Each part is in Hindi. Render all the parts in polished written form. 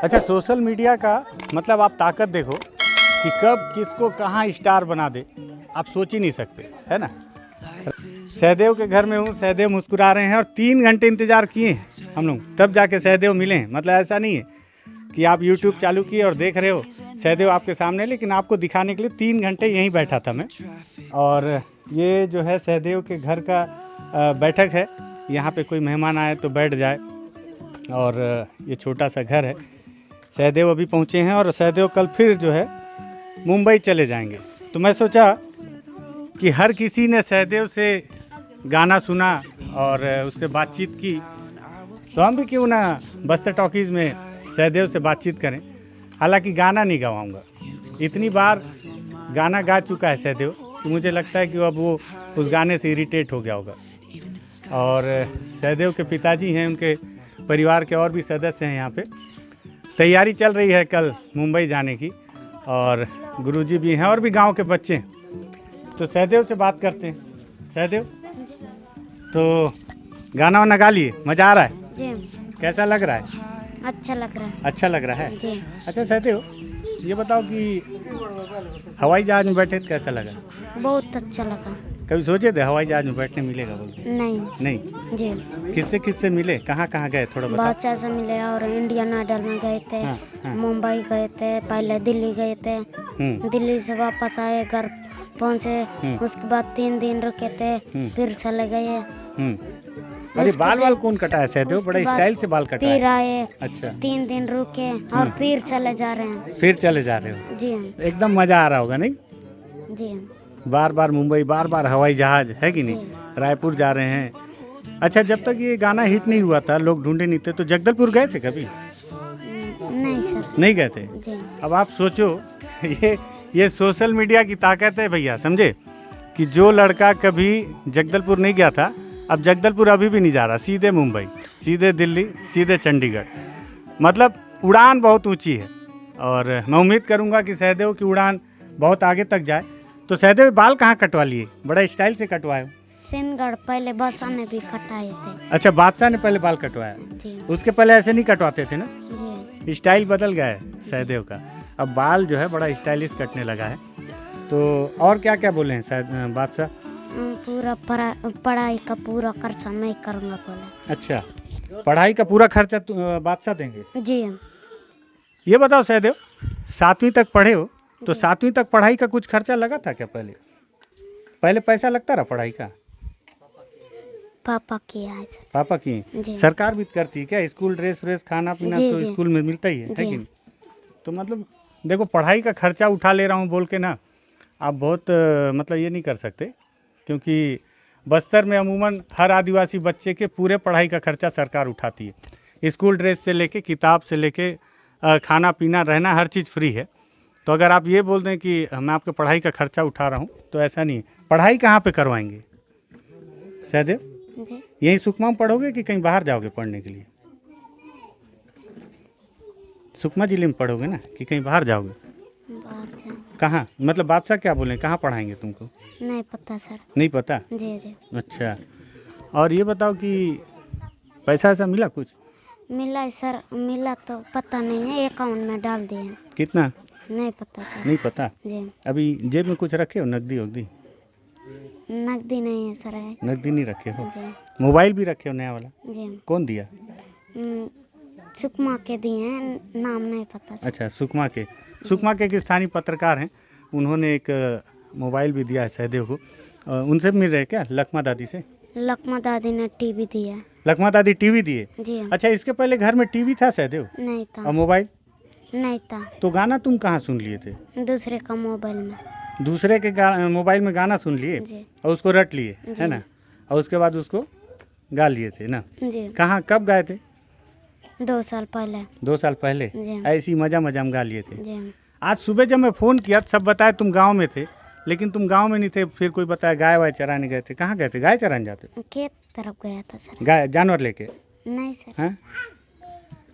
अच्छा, सोशल मीडिया का मतलब आप ताकत देखो कि कब किसको कहाँ स्टार बना दे, आप सोच ही नहीं सकते, है ना। सहदेव के घर में हूँ, सहदेव मुस्कुरा रहे हैं और 3 घंटे इंतज़ार किए हैं हम लोग, तब जाके सहदेव मिले हैं। मतलब ऐसा नहीं है कि आप YouTube चालू किए और देख रहे हो सहदेव आपके सामने, लेकिन आपको दिखाने के लिए 3 घंटे यहीं बैठा था मैं। और ये जो है सहदेव के घर का बैठक है, यहाँ पे कोई मेहमान आए तो बैठ जाए। और ये छोटा सा घर है। सहदेव अभी पहुँचे हैं और सहदेव कल फिर जो है मुंबई चले जाएंगे। तो मैं सोचा कि हर किसी ने सहदेव से गाना सुना और उससे बातचीत की, तो हम भी क्यों ना बस्तर टॉकीज़ में सहदेव से बातचीत करें। हालांकि गाना नहीं गवाऊंगा, इतनी बार गाना गा चुका है सहदेव कि मुझे लगता है कि अब वो उस गाने से इरिटेट हो गया होगा। और सहदेव के पिताजी हैं, उनके परिवार के और भी सदस्य हैं यहाँ पे। तैयारी चल रही है कल मुंबई जाने की, और गुरुजी भी हैं और भी गांव के बच्चे हैं। तो सहदेव से बात करते हैं। सहदेव, तो गाना वाना गा लिए, मज़ा आ रहा है? जी। कैसा लग रहा है? अच्छा लग रहा है अच्छा लग रहा है जी। अच्छा सहदेव, ये बताओ कि हवाई जहाज़ में बैठे तो कैसा लगा? बहुत अच्छा लगा। कभी सोचे थे हवाई जहाज़ में बैठने मिलेगा बोल के? नहीं नहीं। जी। किससे किससे मिले, कहाँ कहाँ गए, थोड़ा बताओ। बादशाह से मिले और इंडियन आइडल में गए थे। हाँ, हाँ। मुंबई गए थे, पहले दिल्ली गए थे। दिल्ली से वापस आए, घर पहुँचे। उसके बाद 3 दिन रुके थे, फिर चले गए। अरे बाल वाल कौन कटाया सहदेव? उसके बड़ा बाद स्टाइल से बाल कटाया। फिर आए, अच्छा, 3 दिन रुके और फिर चले जा रहे हैं। फिर चले जा रहे हो? जी एकदम मज़ा आ रहा होगा नहीं? जी बार बार मुंबई, बार बार हवाई जहाज़, है कि नहीं? जी। रायपुर जा रहे हैं। अच्छा, जब तक ये गाना हिट नहीं हुआ था, लोग ढूंढे नहीं थे, तो जगदलपुर गए थे कभी? नहीं सर। नहीं गए थे? जी अब आप सोचो, ये सोशल मीडिया की ताकत है भैया, समझे? कि जो लड़का कभी जगदलपुर नहीं गया था, अब जगदलपुर अभी भी नहीं जा रहा, सीधे मुंबई, सीधे दिल्ली, सीधे चंडीगढ़। मतलब उड़ान बहुत ऊंची है, और मैं उम्मीद करूंगा कि सहदेव की उड़ान बहुत आगे तक जाए। तो सहदेव बाल कहाँ कटवा लिए? बड़ा स्टाइल से कटवाए हो। सिंहगढ़ पहले बादशाह ने भी कटाए थे। अच्छा, बादशाह ने पहले बाल कटवाया, जी उसके पहले ऐसे नहीं कटवाते थे ना? जी। स्टाइल बदल गया है सहदेव का, अब बाल जो है बड़ा स्टाइलिश कटने लगा है। तो और क्या क्या बोले हैं शायद बादशाह? पूरा पढ़ाई का पूरा खर्चा मैं करूँगा बोले। अच्छा, पढ़ाई का पूरा खर्चा बादशाह देंगे? जी। ये बताओ सहदेव, 7वीं तक पढ़े हो, तो 7वीं तक पढ़ाई का कुछ खर्चा लगा था क्या? पहले पहले पैसा लगता रहा पढ़ाई का? पापा किया है सर। पापा की? जी। सरकार भी करती है क्या? स्कूल ड्रेस व्रेस, खाना पीना जी, तो जी। स्कूल में मिलता ही है जी। कि नहीं? तो मतलब देखो, पढ़ाई का खर्चा उठा ले रहा हूँ बोल के ना आप बहुत मतलब ये नहीं कर सकते, क्योंकि बस्तर में अमूमन हर आदिवासी बच्चे के पूरे पढ़ाई का खर्चा सरकार उठाती है। स्कूल ड्रेस से लेके, किताब से लेके, खाना पीना रहना, हर चीज़ फ्री है। तो अगर आप ये बोल दें कि मैं आपके पढ़ाई का खर्चा उठा रहा हूँ, तो ऐसा नहीं है। पढ़ाई कहाँ पे करवाएंगे सहदेव? जी। यहीं सुकमा में पढ़ोगे कि कहीं बाहर जाओगे पढ़ने के लिए? सुकमा जिले में पढ़ोगे ना, कि कहीं बाहर जाओगे? बाहर जाओ। कहाँ? मतलब बादशाह क्या बोले, कहाँ पढ़ाएंगे तुमको? नहीं पता सर। नहीं पता? जी जी। अच्छा, और ये बताओ कि पैसा ऐसा मिला कुछ? मिला है सर, मिला तो पता नहीं है, अकाउंट में डाल दिए हैं। कितना? नहीं पता सर। नहीं पता? जी। अभी जेब में कुछ रखे हो, नकदी वकदी? नकदी नहीं है सर। है। नकदी नहीं रखे हो? जी मोबाइल भी रखे हो नया वाला? जी। कौन दिया? सुकमा के दिए हैं, नाम नहीं पता सर। अच्छा, सुकमा के। सुकमा के एक स्थानीय पत्रकार हैं, उन्होंने एक मोबाइल भी दिया है सहदेव को। उनसे मिल रहे क्या, लखमा दादी से? लखमा दादी ने टीवी दिया। लखमा दादी टीवी दिए? जी। अच्छा, इसके पहले घर में टीवी था सहदेव? नहीं था। और मोबाइल? नहीं था। तो गाना तुम कहाँ सुन लिए थे? दूसरे का मोबाइल में। दूसरे के मोबाइल में गाना सुन लिए जी और उसको रट लिए, जी। है ना? और उसके बाद उसको गा लिए थे ना? जी। कहाँ, कब गाए थे? 2 साल पहले। 2 साल पहले? जी। ऐसी मजा मजा में गा लिए थे। जी। आज सुबह जब मैं फ़ोन किया तो सब बताए तुम गांव में थे, लेकिन तुम गांव में नहीं थे। फिर कोई बताया गाय वाय चराने गए थे। कहाँ गए थे? गाय चराने जाते? खेत तरफ गया था सर। गाय जानवर लेके? नहीं सर। हैं?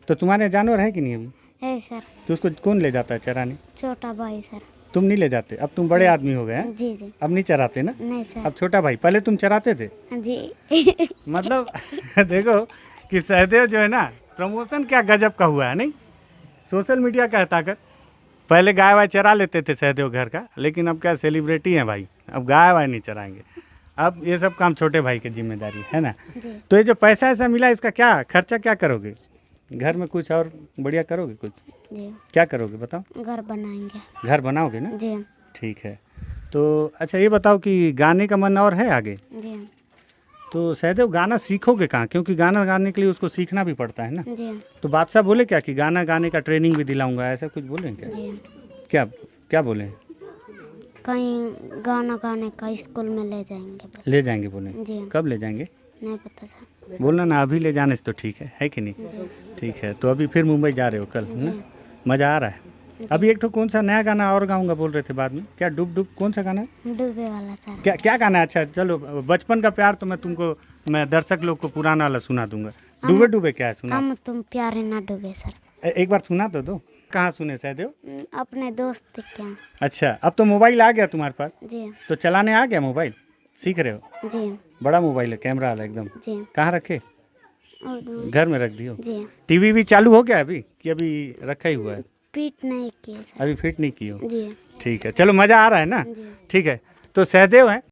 तो तुम्हारे जानवर है कि नहीं अभी? है सर। तो उसको कौन ले जाता है चराने? छोटा भाई सर। तुम नहीं ले जाते? अब तुम बड़े आदमी हो गए हैं, जी जी। अब नहीं चराते ना? नहीं सर। अब छोटा भाई, पहले तुम चराते थे? जी। मतलब देखो कि सहदेव जो है ना, प्रमोशन क्या गजब का हुआ है नहीं? सोशल मीडिया का है ताकत। पहले गाय वाय चरा लेते थे सहदेव घर का, लेकिन अब क्या सेलिब्रिटी हैं भाई, अब गाय वाय नहीं चराएंगे। अब ये सब काम छोटे भाई की जिम्मेदारी है ना। जी तो ये जो पैसा ऐसा मिला, इसका क्या खर्चा क्या करोगे? घर में कुछ और बढ़िया करोगे? कुछ जी क्या करोगे बताओ? घर बनाएंगे। घर बनाओगे ना? जी ठीक है। तो अच्छा ये बताओ कि गाने का मन और है आगे? जी तो सहदेव गाना सीखोगे कहाँ? क्योंकि गाना गाने के लिए उसको सीखना भी पड़ता है ना। जी तो बादशाह बोले क्या कि गाना गाने का ट्रेनिंग भी दिलाऊंगा, ऐसा कुछ बोले क्या? जी क्या क्या बोले? कहीं गाना गाने का स्कूल में ले जाएंगे। ले जाएंगे बोले? जी कब ले जाएंगे? नहीं पता सर। बोलना ना, अभी ले जाने से तो ठीक है कि नहीं? जी ठीक है। तो अभी फिर मुंबई जा रहे हो कल, है ना? जी मज़ा आ रहा है? अभी एक तो कौन सा नया गाना और गाऊंगा बोल रहे थे बाद में, क्या डूब डूब कौन सा गाना है? डूबे वाला सर। क्या क्या गाना है? अच्छा चलो, बचपन का प्यार तो मैं तुमको, मैं दर्शक लोग को पुराना वाला सुना दूंगा। डूबे डूबे क्या है सुना? हम तुम प्यारे ना डूबे सर। एक बार सुना तो दो। कहाँ सुने सहदेव? अपने दोस्त क्या। अच्छा, अब तो मोबाइल आ गया तुम्हारे पास, जी तो चलाने आ गया मोबाइल? सीख रहे हो? जी बड़ा मोबाइल है, कैमरा वाला एकदम। जी कहाँ रखे? और घर में रख दियो? जी टीवी भी चालू हो गया अभी कि अभी रखा ही हुआ है? पीट नहीं किए सर। अभी फिट नहीं की हो? जी ठीक है, चलो मज़ा आ रहा है ना? जी ठीक है। तो सहदेव है